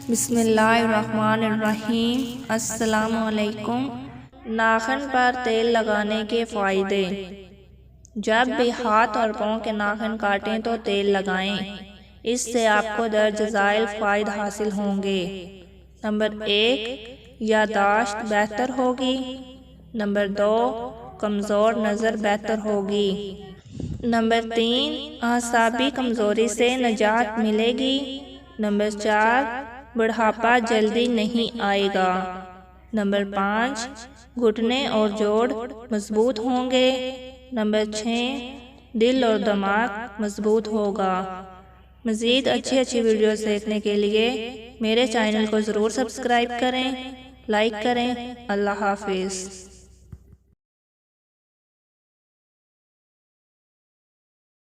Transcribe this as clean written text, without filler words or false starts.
بسم اللہ الرحمن الرحیم۔ السلام علیکم۔ ناخن پر تیل لگانے کے فائدے۔ جب بھی ہاتھ اور پاؤں کے ناخن کاٹیں تو تیل لگائیں، اس سے آپ کو درج ذیل فوائد حاصل ہوں گے۔ نمبر 1، یادداشت بہتر ہوگی۔ نمبر 2، کمزور نظر بہتر ہوگی۔ نمبر 3، اعصابی کمزوری سے نجات ملے گی۔ نمبر 4، بڑھاپا جلدی نہیں آئے گا۔ نمبر 5، گھٹنے اور جوڑ مضبوط ہوں گے۔ نمبر 6، دل اور دماغ مضبوط ہوگا۔ مزید اچھی ویڈیوز دیکھنے کے لیے میرے چینل کو ضرور سبسکرائب کریں، لائک کریں۔ اللہ حافظ۔